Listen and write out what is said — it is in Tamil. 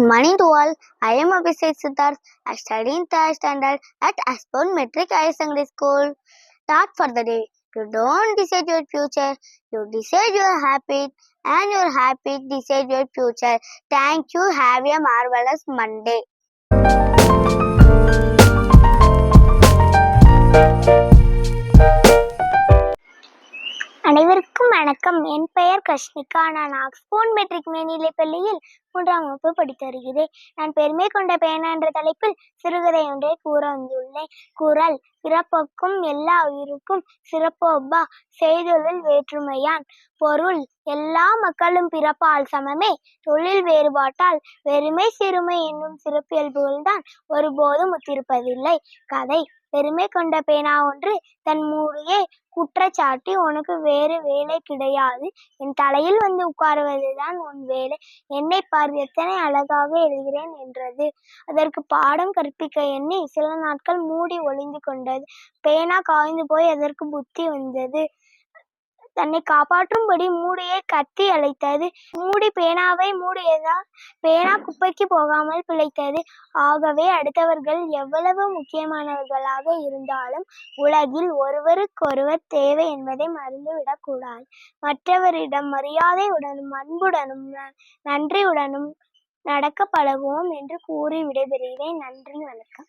morning to all. I am Abhishek Siddharth. I study in third standard at Aspen Metric Higher Secondary School. Thought for the day. You don't decide your future. You decide your habit, and your habit decide your future. Thank you. Have a marvelous Monday. அனைவருக்கும் வணக்கம். என் பெயர் கிருஷ்ணிகா. நான் ஆக்ஸ்போர்ட் மெட்ரிக் மேல்நிலைப் பள்ளியில் 3ஆம் வகுப்பு படித்து வருகிறேன். நான் பெருமை கொண்ட பேனா என்ற தலைப்பில் சிறுகதை ஒன்றை கூற வந்துள்ளேன். குறள்: பிறப்பொக்கும் எல்லா உயிருக்கும் சிறப்பொப்பா செய்தொழில் வேற்றுமையான். பொருள்: எல்லா மக்களும் பிறப்பால் சமமே, தொழில் வேறுபாட்டால் வெறுமை சிறுமை என்னும் சிறப்பியல்புகள்தான் ஒருபோதும் ஒத்திருப்பதில்லை. கதை: பெருமை கொண்ட பேனா ஒன்று தன் மூடியை குற்றச்சாட்டி, உனக்கு வேறு வேலை கிடையாது, என் தலையில் வந்து உட்காருவதுதான் உன் வேலை, என்னை பார் எத்தனை அழகாக எழுதுகிறேன் என்றது. அதற்கு பாடம் கற்பிக்க எண்ணி சில நாட்கள் மூடி ஒளிந்து கொண்டது. பேனா காய்ந்து போய் அதற்கு புத்தி வந்தது. தன்னை காப்பாற்றும்படி மூடியை கத்தி அழைத்தது. மூடி பேனாவை மூடியதால் பேனா குப்பைக்கு போகாமல் பிழைத்தது. ஆகவே அடுத்தவர்கள் எவ்வளவு முக்கியமானவர்களாக இருந்தாலும் உலகில் ஒருவருக்கொருவர் தேவை என்பதை மறந்துவிடக் கூடாது. மற்றவரிடம் மரியாதையுடனும் அன்புடனும் நன்றியுடனும் நடக்க பழகுவோம் என்று கூறி விடைபெறுகிறேன். நன்றி, வணக்கம்.